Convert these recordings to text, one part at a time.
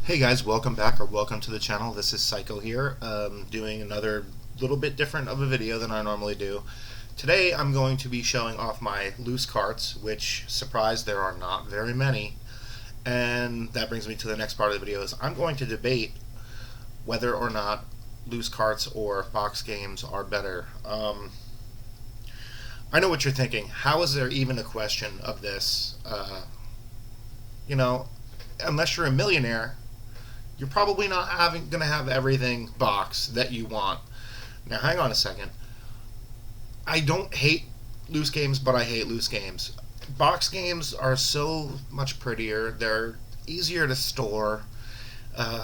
Hey guys, welcome back or welcome to the channel. This is Psycho here, doing another little bit different of a video than I normally do. Today I'm going to be showing off my loose carts, which, surprise, there are not very many. And that brings me to the next part of the video. Is I'm going to debate whether or not loose carts or box games are better. I know what you're thinking. How is there even a question of this? Unless you're a millionaire, you're probably not going to have everything box that you want. Now, hang on a second. I don't hate loose games, but I hate loose games. Box games are so much prettier. They're easier to store.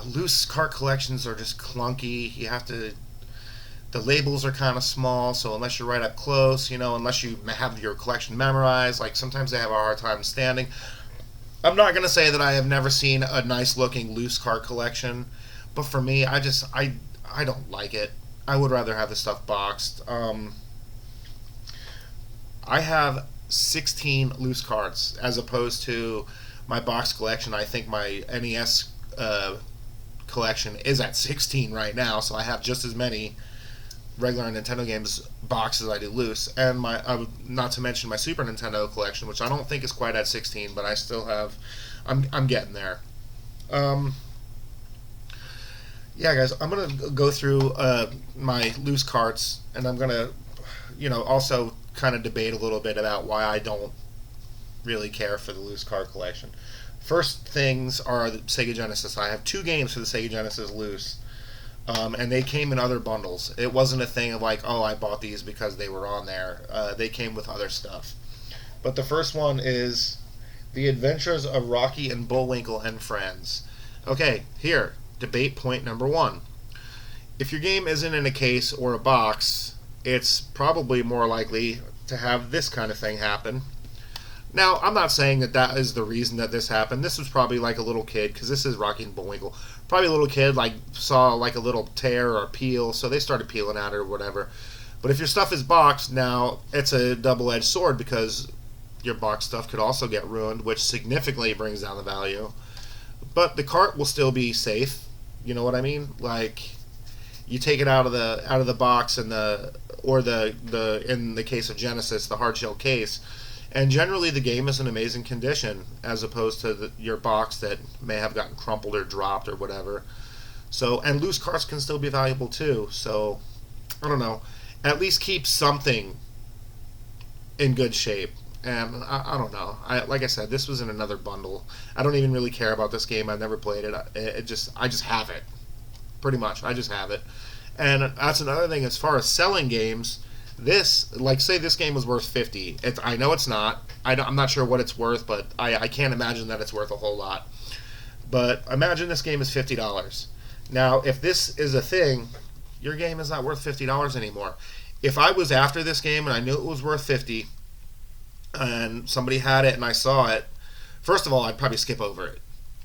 Loose cart collections are just clunky. The labels are kind of small, so unless you're right up close, unless you have your collection memorized, like sometimes they have a hard time standing. I'm not going to say that I have never seen a nice looking loose cart collection, but for me, I don't like it. I would rather have the stuff boxed. I have 16 loose carts as opposed to my box collection. I think my NES collection is at 16 right now, so I have just as many regular Nintendo games boxes I do loose, and not to mention my Super Nintendo collection, which I don't think is quite at 16, but I still have. I'm getting there. Yeah, guys, I'm gonna go through my loose carts, and I'm gonna, also kind of debate a little bit about why I don't really care for the loose cart collection. First things are the Sega Genesis. I have 2 games for the Sega Genesis loose. And they came in other bundles. It wasn't a thing of like, oh, I bought these because they were on there. They came with other stuff. But the first one is The Adventures of Rocky and Bullwinkle and Friends. Okay, here, debate point number 1. If your game isn't in a case or a box, it's probably more likely to have this kind of thing happen. Now, I'm not saying that is the reason that this happened. This was probably like a little kid, because this is Rocky and Bullwinkle. Probably a little kid saw like a little tear or peel, so they started peeling at it or whatever. But if your stuff is boxed, now it's a double-edged sword, because your box stuff could also get ruined, which significantly brings down the value. But the cart will still be safe. You know what I mean? Like, you take it out of the box in the case of Genesis, the hard shell case. And generally, the game is in amazing condition, as opposed to your box that may have gotten crumpled or dropped or whatever. So, and loose carts can still be valuable too. So, I don't know. At least keep something in good shape. And I don't know. Like I said, this was in another bundle. I don't even really care about this game. I've never played it. I just have it. Pretty much, I just have it. And that's another thing. As far as selling games, say this game was worth $50. I know it's not. I'm not sure what it's worth, but I can't imagine that it's worth a whole lot. But imagine this game is $50. Now, if this is a thing, your game is not worth $50 anymore. If I was after this game and I knew it was worth $50, and somebody had it and I saw it, first of all, I'd probably skip over it,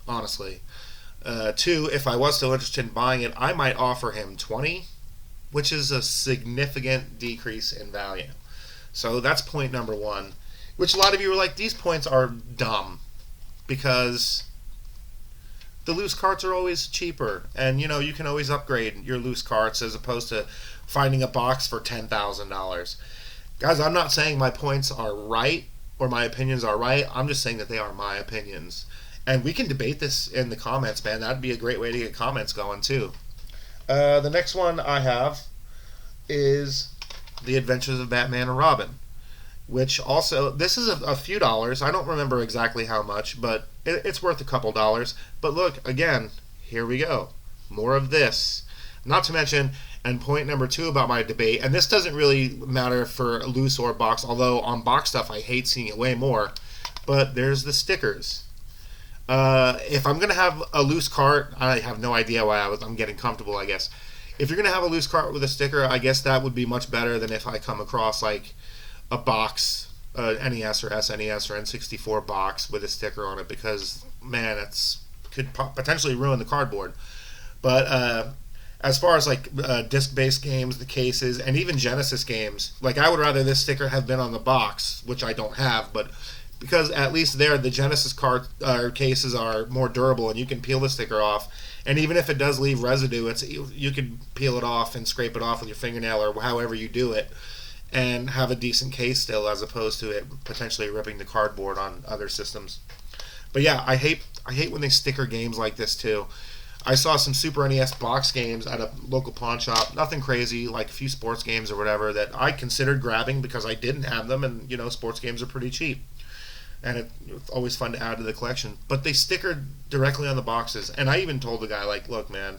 honestly. 2, if I was still interested in buying it, I might offer him $20, which is a significant decrease in value. So that's point number 1, which a lot of you are like, these points are dumb, because the loose carts are always cheaper, and you can always upgrade your loose carts as opposed to finding a box for $10,000. Guys, I'm not saying my points are right or my opinions are right. I'm just saying that they are my opinions. And we can debate this in the comments, man. That'd be a great way to get comments going too. The next one I have is The Adventures of Batman and Robin, which also, this is a few dollars. I don't remember exactly how much, but it's worth a couple dollars. But look, again, here we go. More of this. Not to mention, and point number 2 about my debate, and this doesn't really matter for loose or box, although on box stuff I hate seeing it way more, but there's the stickers. If I'm going to have a loose cart, I have no idea why I'm getting comfortable, I guess. If you're going to have a loose cart with a sticker, I guess that would be much better than if I come across like a box, NES or SNES or N64 box with a sticker on it, because, man, could potentially ruin the cardboard. But as far as like disc-based games, the cases, and even Genesis games, like I would rather this sticker have been on the box, which I don't have, but because at least there the Genesis card cases are more durable and you can peel the sticker off. And even if it does leave residue, you can peel it off and scrape it off with your fingernail or however you do it, and have a decent case still, as opposed to it potentially ripping the cardboard on other systems. But yeah, I hate when they sticker games like this too. I saw some Super NES box games at a local pawn shop. Nothing crazy, like a few sports games or whatever that I considered grabbing because I didn't have them, and sports games are pretty cheap, and it's always fun to add to the collection. But they stickered directly on the boxes, and I even told the guy, like, look, man,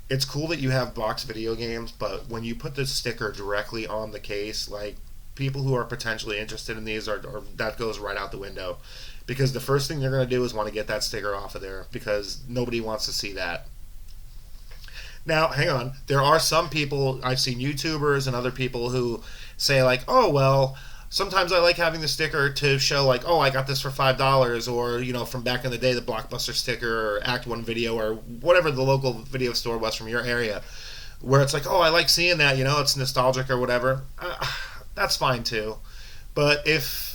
it's cool that you have box video games, but when you put the sticker directly on the case, like, people who are potentially interested in these are that goes right out the window, because the first thing they're going to do is want to get that sticker off of there, because nobody wants to see that. Now, hang on. There are some people, I've seen YouTubers and other people who say, like, oh, well, sometimes I like having the sticker to show, like, oh, I got this for $5, or, from back in the day, the Blockbuster sticker, or Act 1 Video, or whatever the local video store was from your area, where it's like, oh, I like seeing that, it's nostalgic or whatever. That's fine, too. But if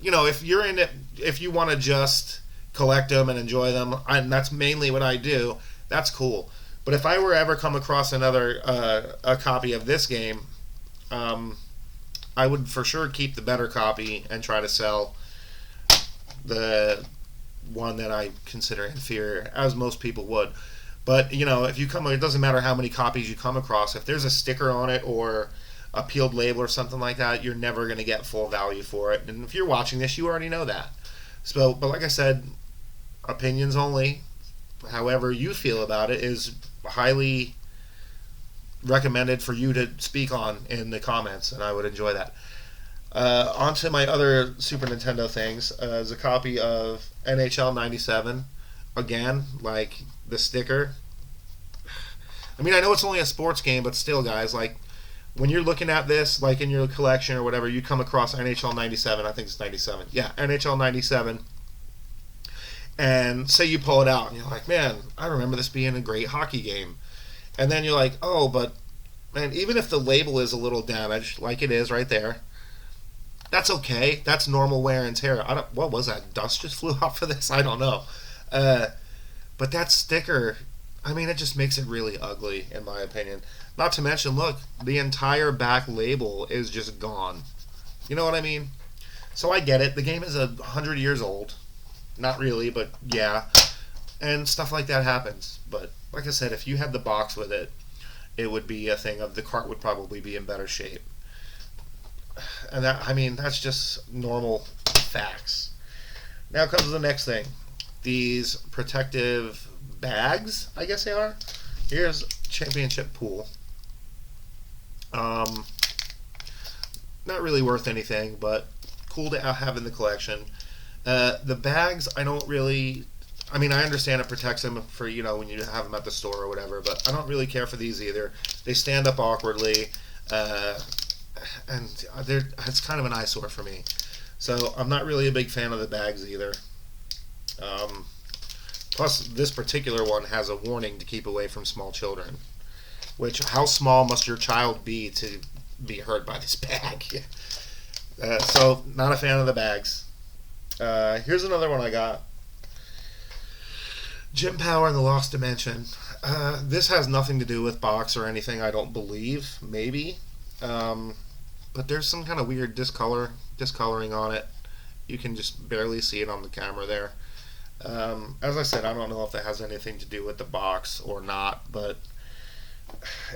you're in it, if you want to just collect them and enjoy them, and that's mainly what I do, that's cool. But if I were ever come across another a copy of this game, I would for sure keep the better copy and try to sell the one that I consider inferior, as most people would. But if you it doesn't matter how many copies you come across. If there's a sticker on it or a peeled label or something like that, you're never going to get full value for it. And if you're watching this, you already know that. So, but like I said, opinions only. However you feel about it is highly recommended for you to speak on in the comments, and I would enjoy that. On to my other Super Nintendo things. Is a copy of NHL 97. Again, like the sticker. I mean, I know it's only a sports game, but still, guys, like, when you're looking at this, like in your collection or whatever, you come across NHL 97, I think it's 97. Yeah, NHL 97. And say you pull it out, and you're like, man, I remember this being a great hockey game. And then you're like, oh, but, man, even if the label is a little damaged, like it is right there, that's okay. That's normal wear and tear. What was that? Dust just flew off of this? I don't know. But that sticker, I mean, it just makes it really ugly, in my opinion. Not to mention, look, the entire back label is just gone. You know what I mean? So I get it. The game is 100 years old. Not really, but yeah. And stuff like that happens. But like I said, if you had the box with it, it would be a thing of the cart would probably be in better shape. And that's just normal facts. Now comes the next thing. These protective bags, I guess they are. Here's Championship Pool. Not really worth anything, but cool to have in the collection. The bags, I don't really... I mean, I understand it protects them for, when you have them at the store or whatever, but I don't really care for these either. They stand up awkwardly, and it's kind of an eyesore for me. So I'm not really a big fan of the bags either. Plus, this particular one has a warning to keep away from small children. Which, how small must your child be to be hurt by this bag? So, not a fan of the bags. Here's another one I got. Gym Power and the Lost Dimension. This has nothing to do with box or anything, I don't believe. Maybe. But there's some kind of weird discoloring on it. You can just barely see it on the camera there. As I said, I don't know if it has anything to do with the box or not, but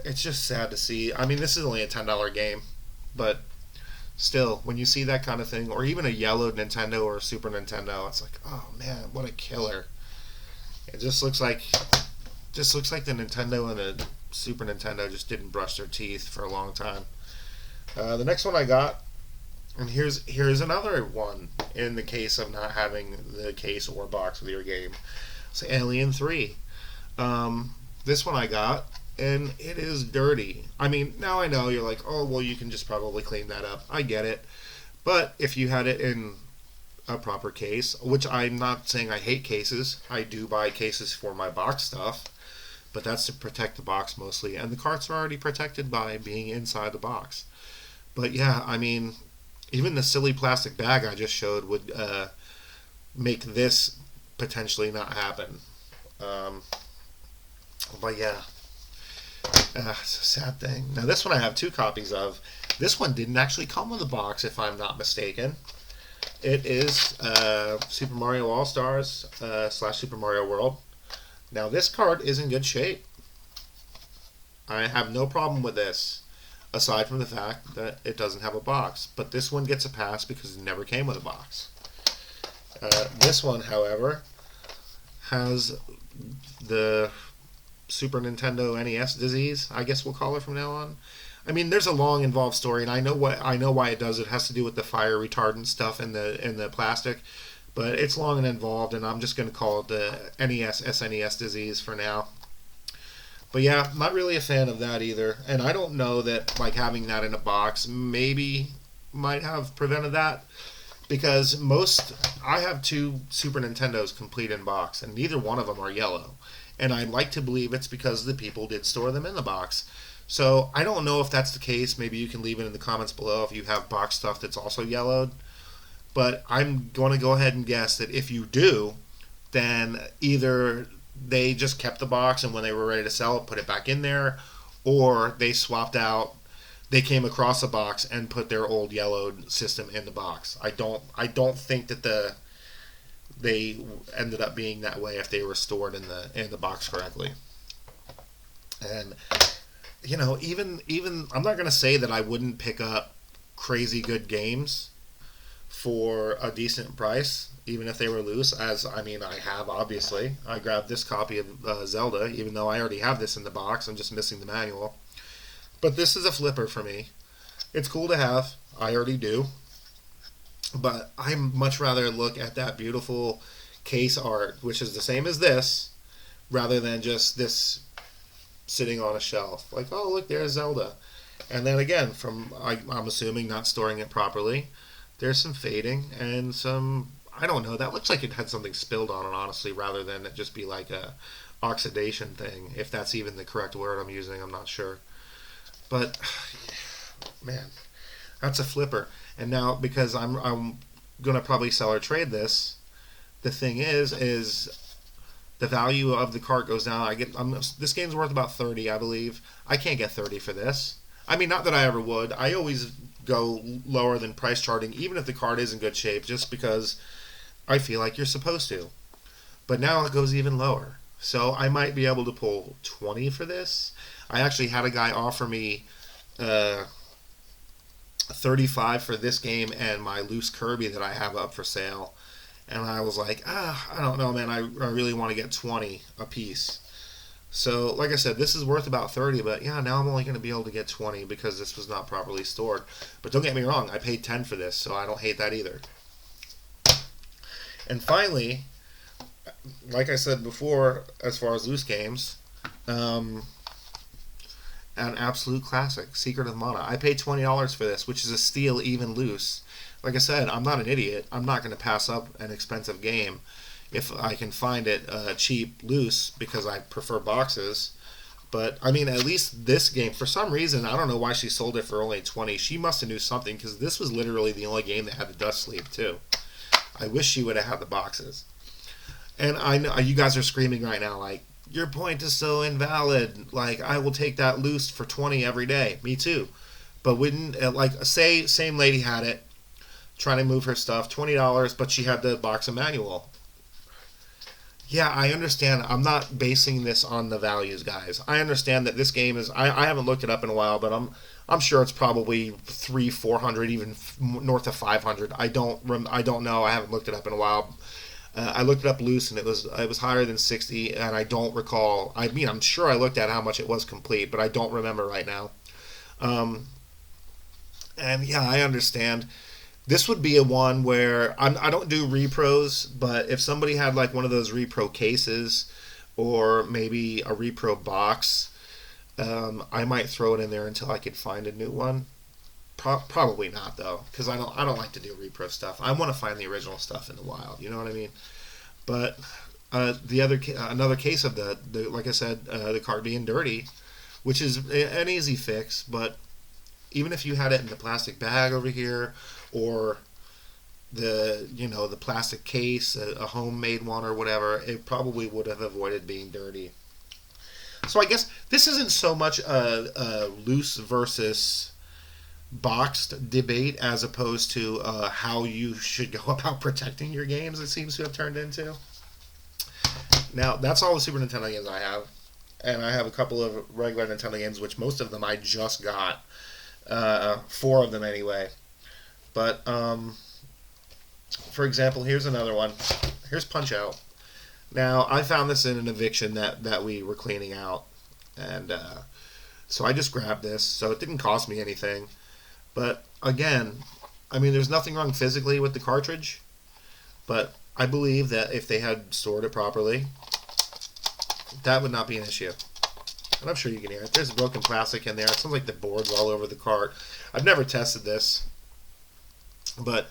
it's just sad to see. I mean, this is only a $10 game, but still, when you see that kind of thing, or even a yellow Nintendo or a Super Nintendo, it's like, oh man, what a killer. It just looks like the Nintendo and the Super Nintendo just didn't brush their teeth for a long time. The next one I got, and here's another one in the case of not having the case or box with your game. It's Alien 3. This one I got, and it is dirty. I mean, now I know you're like, oh, well, you can just probably clean that up. I get it. But if you had it in a proper case, which I'm not saying I hate cases. I do buy cases for my box stuff, but that's to protect the box mostly. And the carts are already protected by being inside the box. But yeah, I mean, Even the silly plastic bag I just showed would make this potentially not happen. Um, but yeah, it's a sad thing. Now this one I have two copies of. This one didn't actually come with a box, if I'm not mistaken. It is Super Mario All Stars / Super Mario World. Now this card is in good shape. I have no problem with this, aside from the fact that it doesn't have a box. But this one gets a pass because it never came with a box. This one, however, has the Super Nintendo NES Disease, I guess we'll call it from now on. I mean, there's a long, involved story, and I know why it does. It has to do with the fire retardant stuff in the plastic, but it's long and involved, and I'm just going to call it the SNES Disease for now. But yeah, not really a fan of that either. And I don't know that like having that in a box maybe might have prevented that, because I have two Super Nintendos complete in box, and neither one of them are yellow. And I'd like to believe it's because the people did store them in the box. So I don't know if that's the case. Maybe you can leave it in the comments below if you have box stuff that's also yellowed. But I'm going to go ahead and guess that if you do, then either they just kept the box and when they were ready to sell it, put it back in there, or they swapped out. They came across a box and put their old yellowed system in the box. I don't think that they ended up being that way if they were stored in the box correctly. And you know, even I'm not going to say that I wouldn't pick up crazy good games for a decent price, even if they were loose, as I mean I have, obviously. I grabbed this copy of Zelda, even though I already have this in the box. I'm just missing the manual. But this is a flipper for me. It's cool to have. I already do. But I much rather look at that beautiful case art, which is the same as this, rather than just this sitting on a shelf. Like, oh, look, there's Zelda. And then again, I'm assuming not storing it properly, there's some fading and some, I don't know, that looks like it had something spilled on it, honestly, rather than it just be like a oxidation thing. If that's even the correct word I'm using, I'm not sure. But, man, that's a flipper. And now, because I'm going to probably sell or trade this, the thing is the value of the cart goes down. This game's worth about 30, I believe. I can't get 30 for this. I mean, not that I ever would. I always go lower than price charting, even if the card is in good shape, just because I feel like you're supposed to. But now it goes even lower. So I might be able to pull 20 for this. I actually had a guy offer me 35 for this game and my loose Kirby that I have up for sale. And I was like, I don't know, man. I really want to get 20 a piece. So, like I said, this is worth about 30, but yeah, now I'm only going to be able to get 20 because this was not properly stored. But don't get me wrong, I paid 10 for this, so I don't hate that either. And finally, like I said before, as far as loose games, an absolute classic, Secret of Mana. I paid $20 for this, which is a steal even loose. Like I said, I'm not an idiot. I'm not going to pass up an expensive game if I can find it cheap loose, because I prefer boxes. But I mean, at least this game, for some reason, I don't know why she sold it for only 20. She must have knew something, because this was literally the only game that had the dust sleeve too. I wish she would have had the boxes. And I know you guys are screaming right now, like, your point is so invalid. Like, I will take that loose for 20 every day. Me too. But wouldn't, like, say, same lady had it, trying to move her stuff, $20, but she had the box and manual. Yeah, I understand. I'm not basing this on the values, guys. I understand that this game is, I haven't looked it up in a while, but I'm sure it's probably 300-400, even north of 500. I don't know. I haven't looked it up in a while. I looked it up loose, and it was higher than 60, and I don't recall. I mean, I'm sure I looked at how much it was complete, but I don't remember right now. And yeah, I understand. This would be a one where I don't do repros, but if somebody had like one of those repro cases or maybe a repro box, I might throw it in there until I could find a new one. Probably not though, because I don't like to do repro stuff. I want to find the original stuff in the wild. You know what I mean? But another case of the like I said, the card being dirty, which is an easy fix, but even if you had it in the plastic bag over here, or the plastic case, a homemade one or whatever, it probably would have avoided being dirty. So I guess this isn't so much a loose versus boxed debate as opposed to how you should go about protecting your games. It seems to have turned into. Now that's all the Super Nintendo games I have, and I have a couple of regular Nintendo games, which most of them I just got. 4 of them anyway. But for example, here's another one. Here's Punch Out. Now, I found this in an eviction that we were cleaning out. And so I just grabbed this. So it didn't cost me anything. But again, I mean, there's nothing wrong physically with the cartridge. But I believe that if they had stored it properly, that would not be an issue. And I'm sure you can hear it. There's broken plastic in there. It sounds like the board's all over the cart. I've never tested this. But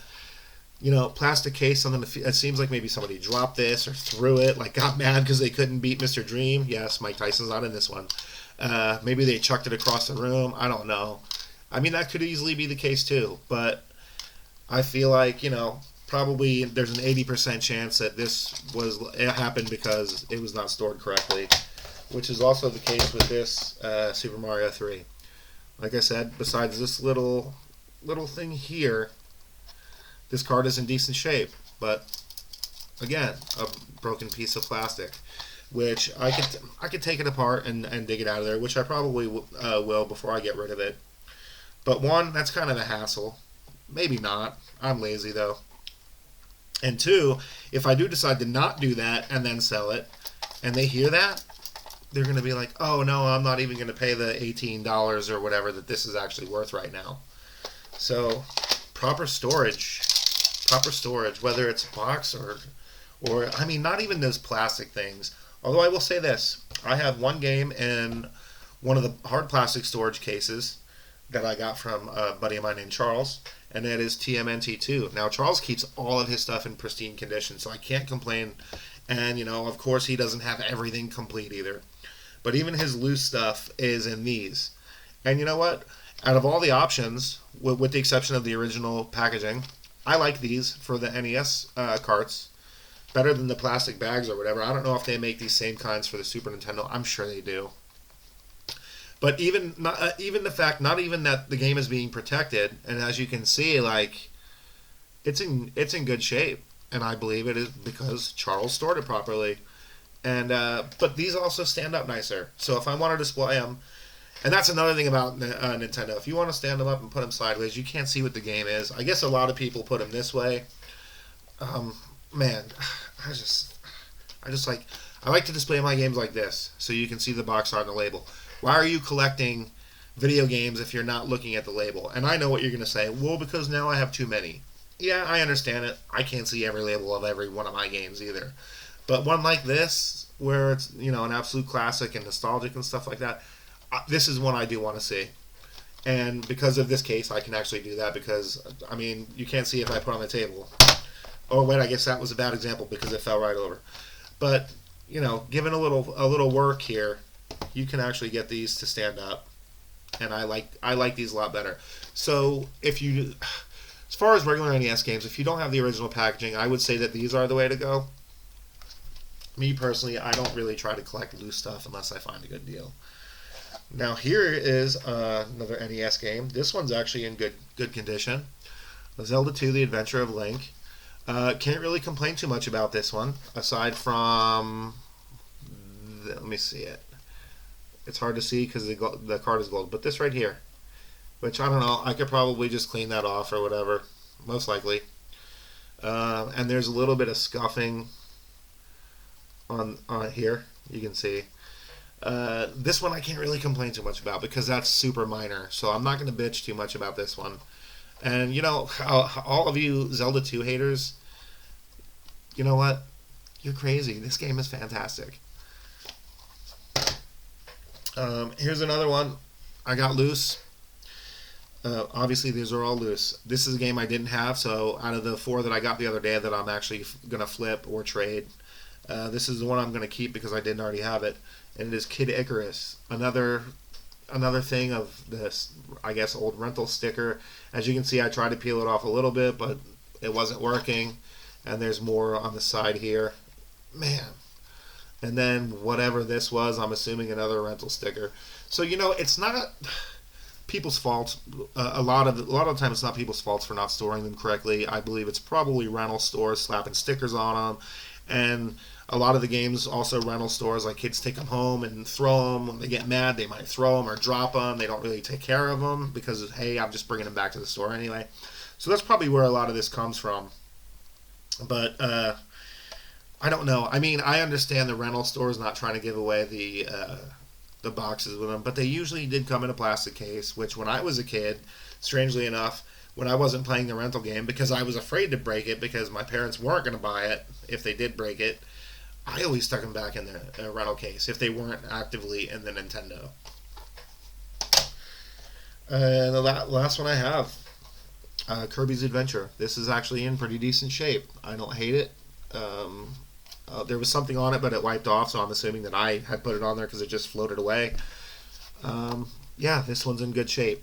plastic case, something. It seems like maybe somebody dropped this or threw it, like got mad because they couldn't beat Mr. Dream. Yes, Mike Tyson's not in this one. Maybe they chucked it across the room. I don't know. I mean, that could easily be the case too. But I feel like probably there's an 80% chance that it happened because it was not stored correctly, which is also the case with this Super Mario 3. Like I said, besides this little thing here, this card is in decent shape, but again, a broken piece of plastic, which I could take it apart and dig it out of there, which I probably will before I get rid of it. But one, that's kind of a hassle. Maybe not. I'm lazy though. And two, if I do decide to not do that and then sell it, and they hear that, they're going to be like, oh no, I'm not even going to pay the $18 or whatever that this is actually worth right now. So proper storage, whether it's a box or I mean, not even those plastic things. Although I will say this, I have one game in one of the hard plastic storage cases that I got from a buddy of mine named Charles, and that is TMNT2. Now, Charles keeps all of his stuff in pristine condition, so I can't complain. And, of course, he doesn't have everything complete either. But even his loose stuff is in these. And you know what? Out of all the options, with the exception of the original packaging, I like these for the NES carts better than the plastic bags or whatever. I don't know if they make these same kinds for the Super Nintendo. I'm sure they do. But even the fact, not even that the game is being protected, and as you can see, like it's in good shape, and I believe it is because Charles stored it properly. And but these also stand up nicer. So if I want to display them, and that's another thing about Nintendo, if you want to stand them up and put them sideways, you can't see what the game is. I guess a lot of people put them this way. Man, I like to display my games like this, so you can see the box art and the label. Why are you collecting video games if you're not looking at the label? And I know what you're going to say. Well, because now I have too many. Yeah, I understand it. I can't see every label of every one of my games either. But one like this, where it's an absolute classic and nostalgic and stuff like that, this is one I do want to see. And because of this case, I can actually do that because, I mean, you can't see if I put it on the table. Oh, wait, I guess that was a bad example because it fell right over. But, given a little work here, you can actually get these to stand up, and I like these a lot better. So as far as regular NES games, if you don't have the original packaging, I would say that these are the way to go. Me personally, I don't really try to collect loose stuff unless I find a good deal. Now here is another NES game. This one's actually in good condition. Zelda 2: The Adventure of Link. Can't really complain too much about this one, aside from let me see it. It's hard to see because the card is gold. But this right here, which I don't know, I could probably just clean that off or whatever, most likely. And there's a little bit of scuffing on here. You can see. This one I can't really complain too much about because that's super minor. So I'm not going to bitch too much about this one. And all of you Zelda 2 haters, you know what? You're crazy. This game is fantastic. Here's another one I got loose. Obviously, these are all loose. This is a game I didn't have, so out of the 4 that I got the other day that I'm actually going to flip or trade, this is the one I'm going to keep because I didn't already have it, and it is Kid Icarus, another another thing of this, I guess, old rental sticker. As you can see, I tried to peel it off a little bit, but it wasn't working. And there's more on the side here. Man. And then whatever this was, I'm assuming another rental sticker. So, it's not people's fault. A lot of the time, it's not people's faults for not storing them correctly. I believe it's probably rental stores slapping stickers on them. And a lot of the games also rental stores, like kids take them home and throw them. When they get mad, they might throw them or drop them. They don't really take care of them because, hey, I'm just bringing them back to the store anyway. So that's probably where a lot of this comes from. But I don't know. I mean, I understand the rental stores not trying to give away the boxes with them, but they usually did come in a plastic case, which when I was a kid, strangely enough, when I wasn't playing the rental game, because I was afraid to break it because my parents weren't going to buy it if they did break it, I always stuck them back in the rental case if they weren't actively in the Nintendo. The last one I have, Kirby's Adventure. This is actually in pretty decent shape. I don't hate it. There was something on it, but it wiped off, so I'm assuming that I had put it on there because it just floated away. Yeah, this one's in good shape.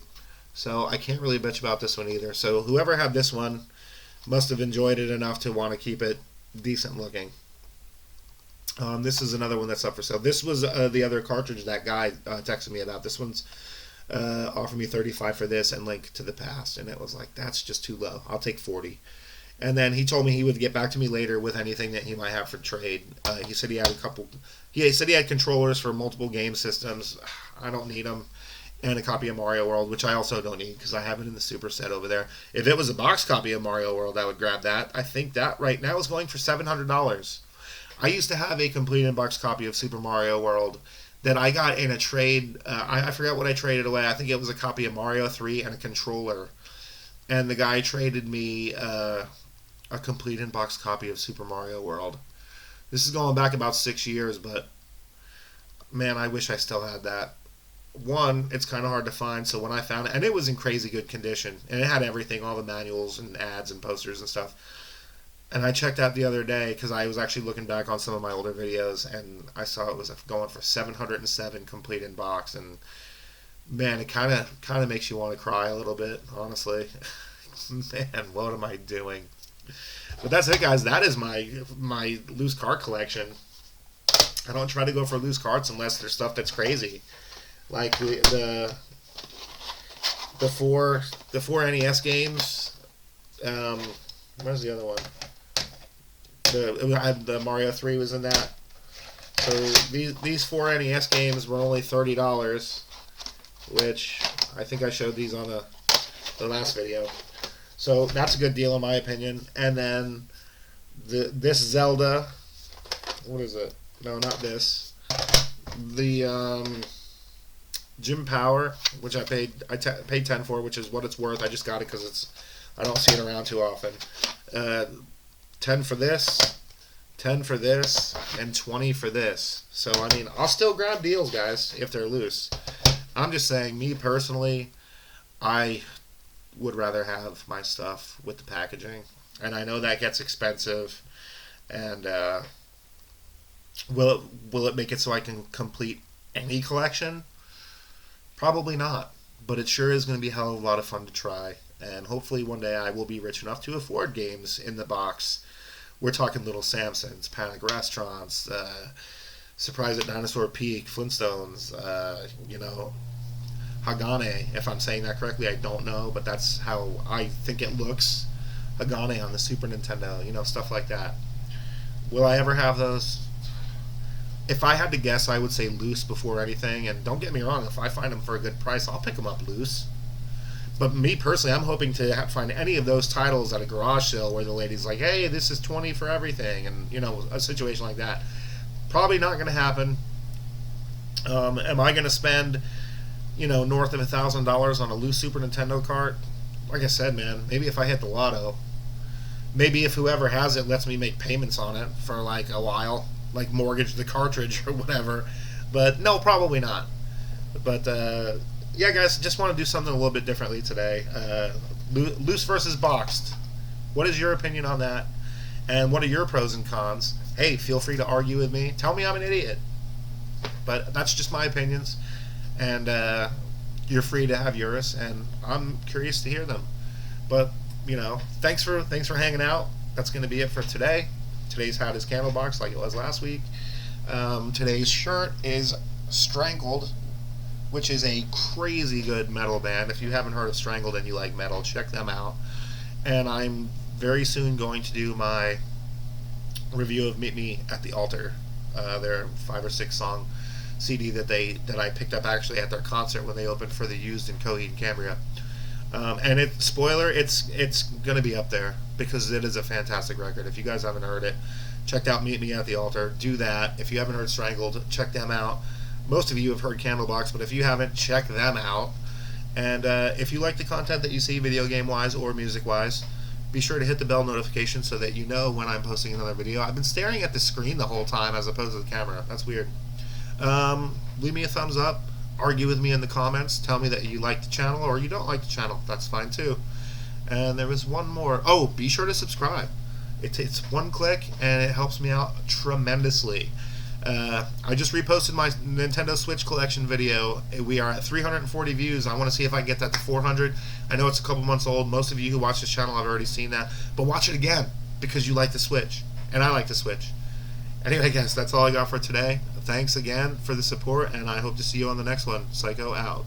So I can't really bitch about this one either. So whoever had this one must have enjoyed it enough to want to keep it decent looking. This is another one that's up for sale. This was the other cartridge that guy texted me about. This one's offered me $35 for this and Link to the Past, and it was like, that's just too low. I'll take $40. And then he told me he would get back to me later with anything that he might have for trade. He said he had a couple. He said he had controllers for multiple game systems. I don't need them. And a copy of Mario World, which I also don't need because I have it in the super set over there. If it was a box copy of Mario World, I would grab that. I think that right now is going for $700. I used to have a complete in-box copy of Super Mario World that I got in a trade. I forgot what I traded away. I think it was a copy of Mario 3 and a controller. And the guy traded me a complete in-box copy of Super Mario World. This is going back about 6 years, but man, I wish I still had that. One, it's kind of hard to find, so when I found it, and it was in crazy good condition, and it had everything, all the manuals and ads and posters and stuff. And I checked out the other day because I was actually looking back on some of my older videos, and I saw it was going for $707 complete in box, and man, it kind of makes you want to cry a little bit, honestly. Man, what am I doing? But that's it, guys. That is my loose card collection. I don't try to go for loose cards unless there's stuff that's crazy, like the four NES games. Where's the other one? The Mario 3 was in that. So these four NES games were only $30, which I think I showed these on the last video. So that's a good deal in my opinion. And then this Zelda, what is it? No, not this. The Jim Power, which I paid $10 for, which is what it's worth. I just got it because I don't see it around too often. 10 for this, 10 for this, and 20 for this. So, I mean, I'll still grab deals, guys, if they're loose. I'm just saying, me personally, I would rather have my stuff with the packaging. And I know that gets expensive. And will it make it so I can complete any collection? Probably not. But it sure is going to be a hell of a lot of fun to try. And hopefully one day I will be rich enough to afford games in the box. We're talking Little Samsons, Panic Restaurants, Surprise at Dinosaur Peak, Flintstones, Hagane, if I'm saying that correctly, I don't know, but that's how I think it looks. Hagane on the Super Nintendo, stuff like that. Will I ever have those? If I had to guess, I would say loose before anything, and don't get me wrong, if I find them for a good price, I'll pick them up loose. But me personally, I'm hoping to find any of those titles at a garage sale where the lady's like, hey, this is $20 for everything, and, a situation like that. Probably not going to happen. Am I going to spend, north of $1,000 on a loose Super Nintendo cart? Like I said, man, maybe if I hit the lotto. Maybe if whoever has it lets me make payments on it for, like, a while, like mortgage the cartridge or whatever. But, no, probably not. But, yeah, guys, just want to do something a little bit differently today. Loose versus boxed. What is your opinion on that? And what are your pros and cons? Hey, feel free to argue with me. Tell me I'm an idiot. But that's just my opinions. and you're free to have yours, and I'm curious to hear them. But thanks for hanging out. That's going to be it for today. Today's hat is Candlebox, like it was last week. Today's shirt is Strangled, which is a crazy good metal band. If you haven't heard of Strangled and you like metal, check them out. And I'm very soon going to do my review of Meet Me at the Altar, their 5 or 6 song CD that I picked up actually at their concert when they opened for the Used in Coheed and Cambria. And spoiler, it's gonna be up there because it is a fantastic record. If you guys haven't heard it, check out Meet Me at the Altar. Do that. If you haven't heard Strangled, check them out. Most of you have heard Candlebox, but if you haven't, check them out. And if you like the content that you see video game wise or music wise, be sure to hit the bell notification so that you know when I'm posting another video. I've been staring at the screen the whole time as opposed to the camera. That's weird. Leave me a thumbs up. Argue with me in the comments. Tell me that you like the channel or you don't like the channel. That's fine too. And there was one more. Oh, be sure to subscribe. It's one click and it helps me out tremendously. I just reposted my Nintendo Switch collection video. We are at 340 views. I want to see if I can get that to 400. I know it's a couple months old. Most of you who watch this channel have already seen that. But watch it again because you like the Switch. And I like the Switch. Anyway, guys, that's all I got for today. Thanks again for the support, and I hope to see you on the next one. Psycho out.